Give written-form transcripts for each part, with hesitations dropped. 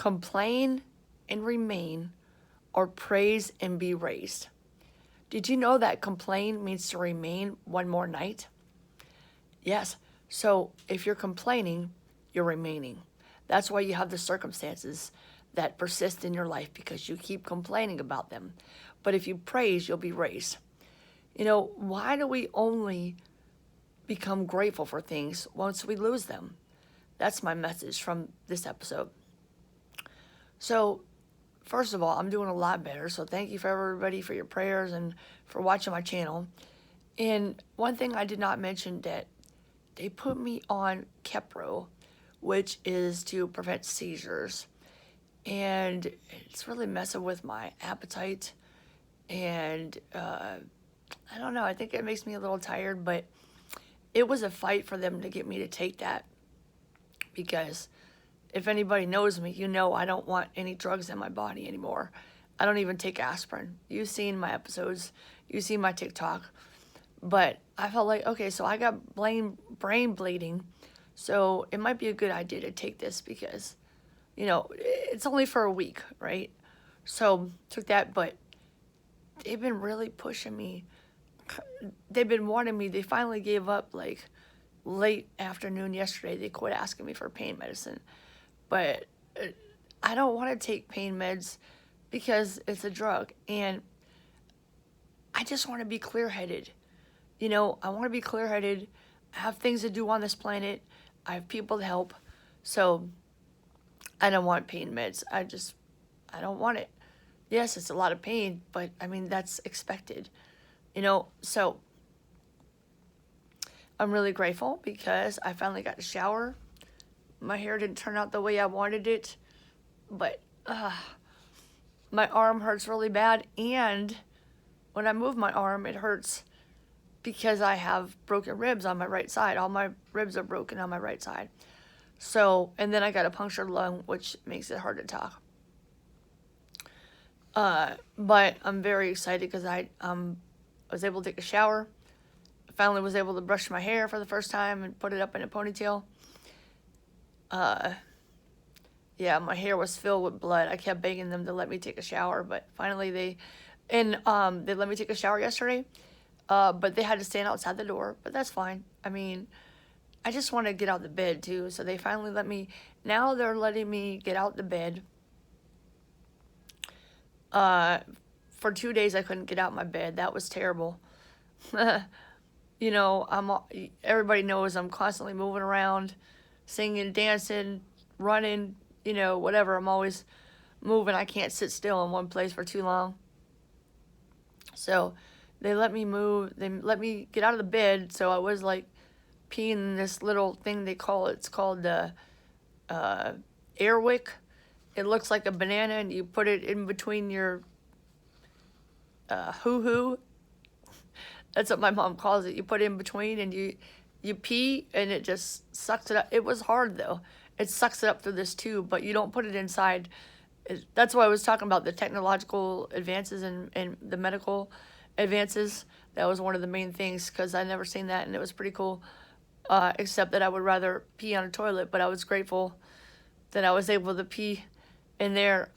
complain and remain, or praise and be raised. Did you know that complain means to remain one more night? Yes. So if you're complaining, you're remaining. That's why you have the circumstances that persist in your life, because you keep complaining about them. But if you praise, you'll be raised. Why do we only become grateful for things once we lose them? That's my message from this episode. So, first of all, I'm doing a lot better. So thank you for everybody for your prayers and for watching my channel. And one thing I did not mention, that they put me on Kepro, which is to prevent seizures. And it's really messing with my appetite. And I don't know, I think it makes me a little tired, but it was a fight for them to get me to take that. Because if anybody knows me, I don't want any drugs in my body anymore. I don't even take aspirin. You've seen my episodes. You've seen my TikTok. But I felt like, okay, so I got brain bleeding. So it might be a good idea to take this because, it's only for a week, right? So took that, but they've been really pushing me. They've been wanting me. They finally gave up like late afternoon yesterday. They quit asking me for pain medicine. But I don't want to take pain meds because it's a drug. And I just want to be clear-headed. I want to be clear-headed. I have things to do on this planet. I have people to help. So I don't want pain meds. I don't want it. Yes, it's a lot of pain, but that's expected. So I'm really grateful because I finally got to shower. My hair didn't turn out the way I wanted it, but my arm hurts really bad, and when I move my arm, it hurts because I have broken ribs on my right side. All my ribs are broken on my right side. So, and then I got a punctured lung, which makes it hard to talk. But I'm very excited because I was able to take a shower. Finally was able to brush my hair for the first time and put it up in a ponytail. Yeah, my hair was filled with blood. I kept begging them to let me take a shower, but finally they let me take a shower yesterday. But they had to stand outside the door, but that's fine. I just want to get out the bed too, so they finally let me. Now they're letting me get out the bed. For 2 days I couldn't get out my bed. That was terrible. Everybody knows I'm constantly moving around, singing, dancing, running, whatever. I'm always moving. I can't sit still in one place for too long. So they let me move. They let me get out of the bed. So I was like peeing in this little thing it's called the air wick. It looks like a banana, and you put it in between your hoo-hoo. That's what my mom calls it. You put it in between, and you pee, and it just sucks it up. It was hard, though. It sucks it up through this tube, but you don't put it inside. That's why I was talking about the technological advances and the medical advances. That was one of the main things, because I never seen that, and it was pretty cool, except that I would rather pee on a toilet, but I was grateful that I was able to pee in there.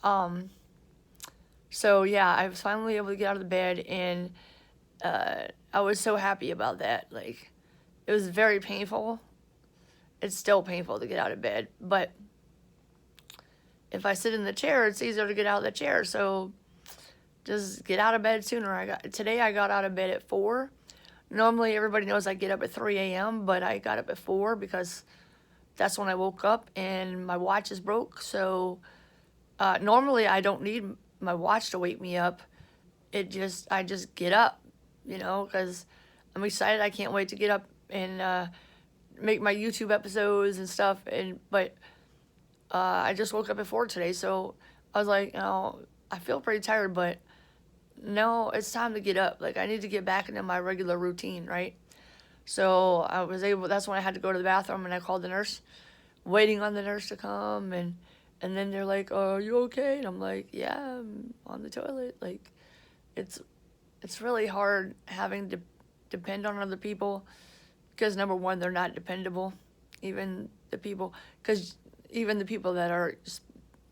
So yeah, I was finally able to get out of the bed, and I was so happy about that. Like, it was very painful. It's still painful to get out of bed, but if I sit in the chair, it's easier to get out of the chair. So just get out of bed sooner. Today I got out of bed at 4. Normally everybody knows I get up at 3 a.m., but I got up at 4 because that's when I woke up, and my watch is broke. So normally I don't need my watch to wake me up. I just get up, because I'm excited. I can't wait to get up and make my YouTube episodes and stuff. But I just woke up at 4 today, so I was like, I feel pretty tired, but no, it's time to get up. Like, I need to get back into my regular routine, right? So I was able. That's when I had to go to the bathroom, and I called the nurse, waiting on the nurse to come, and then they're like, "Oh, are you okay?" And I'm like, "Yeah, I'm on the toilet." Like, it's really hard having to depend on other people, because number one, they're not dependable. Even the people that are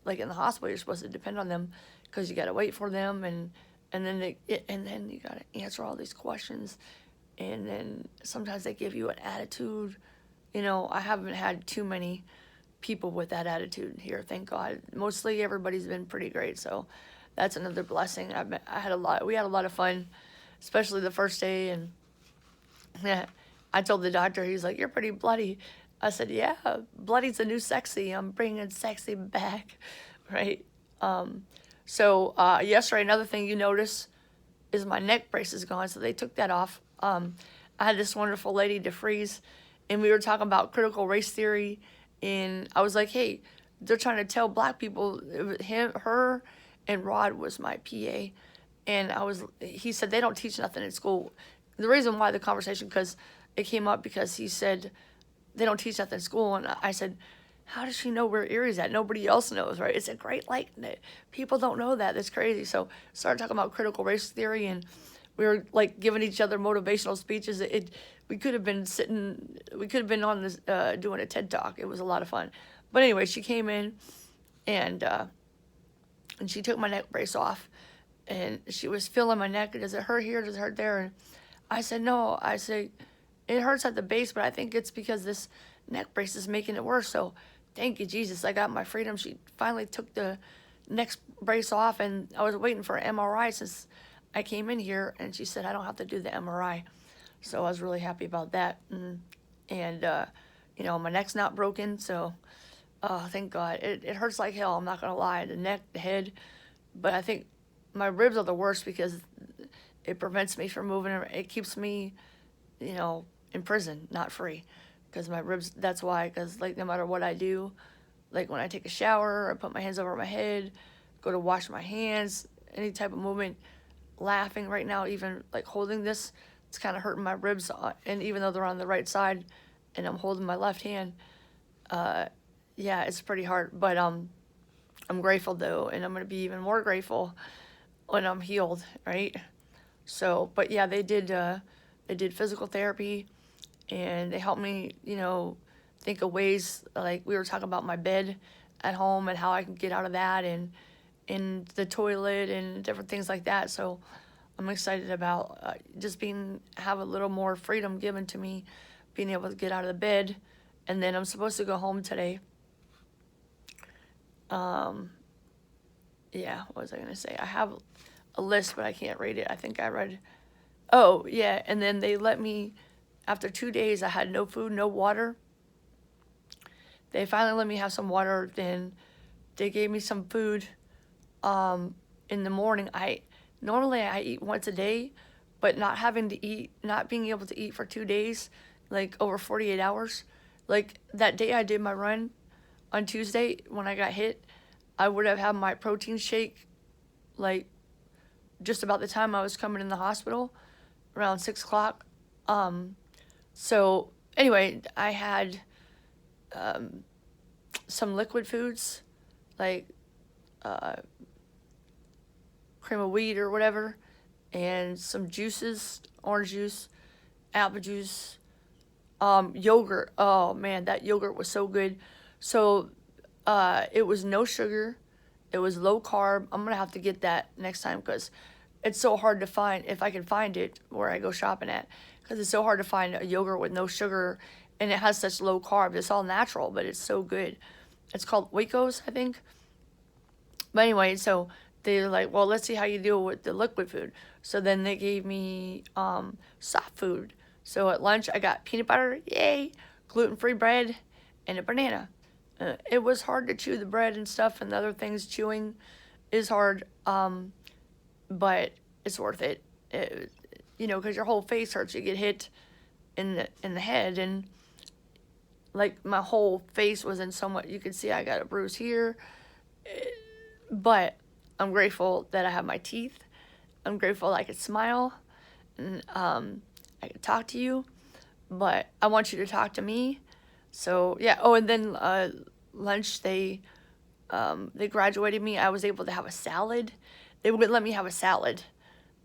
like in the hospital, you're supposed to depend on them because you got to wait for them, and then you got to answer all these questions, and then sometimes they give you an attitude. I haven't had too many people with that attitude here, thank God. Mostly everybody's been pretty great, so that's another blessing. We had a lot of fun, especially the first day, and yeah, I told the doctor, he's like, "You're pretty bloody." I said, "Yeah, bloody's the new sexy. I'm bringing sexy back," right? Yesterday, another thing you notice is my neck brace is gone, so they took that off. I had this wonderful lady, DeFreeze, and we were talking about critical race theory, and I was like, "Hey, they're trying to tell black people." It was her, and Rod was my PA, and he said they don't teach nothing in school. The reason why the conversation, because it came up because he said they don't teach nothing in school, and I said, how does she know where Erie's at? Nobody else knows, right? It's a Great Lake. People don't know that. That's crazy. So started talking about critical race theory, and we were like giving each other motivational speeches. We could have been on this doing a TED talk. It was a lot of fun. But anyway, she came in, and she took my neck brace off, and she was feeling my neck. Does it hurt here? Does it hurt there? And I said, no. I said, it hurts at the base, but I think it's because this neck brace is making it worse. So thank you, Jesus. I got my freedom. She finally took the neck brace off, and I was waiting for an MRI since I came in here, and she said I don't have to do the MRI. So I was really happy about that. And my neck's not broken, so thank God. It hurts like hell, I'm not going to lie. The neck, the head. But I think my ribs are the worst because it prevents me from moving. It keeps me, in prison, not free. Because my ribs, that's why, because like no matter what I do, like when I take a shower, I put my hands over my head, go to wash my hands, any type of movement, laughing right now, even like holding this, it's kind of hurting my ribs. And even though they're on the right side and I'm holding my left hand, yeah, it's pretty hard. But I'm grateful though, and I'm going to be even more grateful when I'm healed, right? So, but yeah, they did physical therapy, and they helped me, think of ways, like we were talking about my bed at home and how I can get out of that, and in the toilet and different things like that. So I'm excited about have a little more freedom given to me, being able to get out of the bed. And then I'm supposed to go home today. Yeah, what was I going to say? I have a list, but I can't read it. I think I read. Oh, yeah, and then they let me, after 2 days, I had no food, no water. They finally let me have some water. Then they gave me some food in the morning. Normally I eat once a day, but not being able to eat for 2 days, like over 48 hours. Like that day I did my run on Tuesday when I got hit, I would have had my protein shake like just about the time I was coming in the hospital, around 6 o'clock. So anyway, I had some liquid foods like cream of wheat or whatever, and some juices, orange juice, apple juice, yogurt. Oh man, that yogurt was so good. So it was no sugar, it was low carb. I'm gonna have to get that next time because it's so hard to find, if I can find it where I go shopping at, because it's so hard to find a yogurt with no sugar, and it has such low carb. It's all natural, but it's so good. It's called Waco's, I think. But anyway, so they're like, well, let's see how you deal with the liquid food. So then they gave me soft food. So at lunch, I got peanut butter, yay, gluten-free bread, and a banana. It was hard to chew the bread and stuff, and the other things. Chewing is hard, but it's worth it. Because your whole face hurts. You get hit in the head, and like my whole face was in somewhat. You can see I got a bruise here, but I'm grateful that I have my teeth. I'm grateful I could smile, and I could talk to you. But I want you to talk to me. So yeah. Oh, and then lunch they graduated me. I was able to have a salad. They wouldn't let me have a salad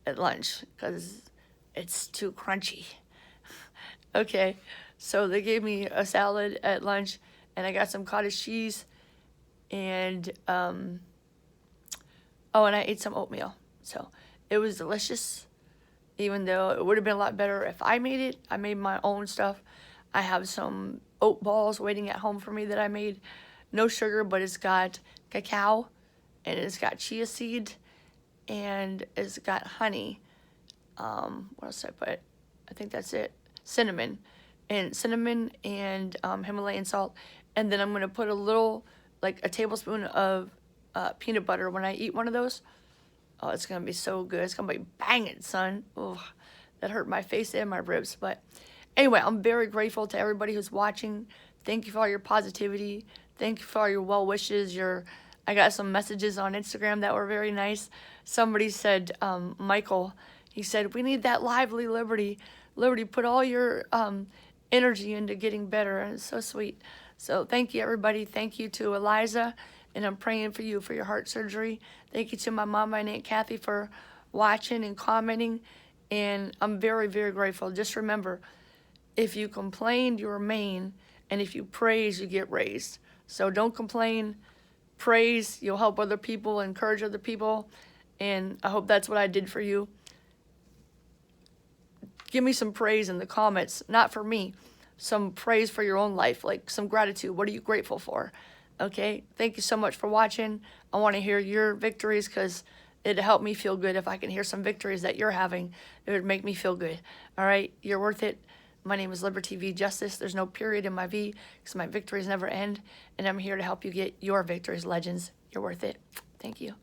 at lunch because it's too crunchy. Okay, so they gave me a salad at lunch, and I got some cottage cheese And, oh, and I ate some oatmeal. So it was delicious, even though it would have been a lot better if I made it. I made my own stuff. I have some oat balls waiting at home for me that I made. No sugar, but it's got cacao, and it's got chia seed, and it's got honey. What else did I put? I think that's it. Cinnamon and Himalayan salt. And then I'm going to put a little, like a tablespoon of peanut butter when I eat one of those. Oh, it's going to be so good. It's going to be banging, son. Oh, that hurt my face and my ribs. But anyway, I'm very grateful to everybody who's watching. Thank you for all your positivity. Thank you for all your well wishes. I got some messages on Instagram that were very nice. Somebody said, Michael, he said, we need that lively Liberty. Liberty, put all your energy into getting better. And it's so sweet. So thank you, everybody. Thank you to Eliza. And I'm praying for you for your heart surgery. Thank you to my mama and Aunt Kathy for watching and commenting. And I'm very, very grateful. Just remember, if you complain, you remain. And if you praise, you get raised. So don't complain. Praise. You'll help other people, encourage other people. And I hope that's what I did for you. Give me some praise in the comments. Not for me. Some praise for your own life. Like some gratitude. What are you grateful for? Okay, thank you so much for watching. I want to hear your victories because it'd help me feel good if I can hear some victories that you're having. It would make me feel good. All right, you're worth it. My name is Liberty V Justice. There's no period in my V because my victories never end. And I'm here to help you get your victories, legends. You're worth it. Thank you.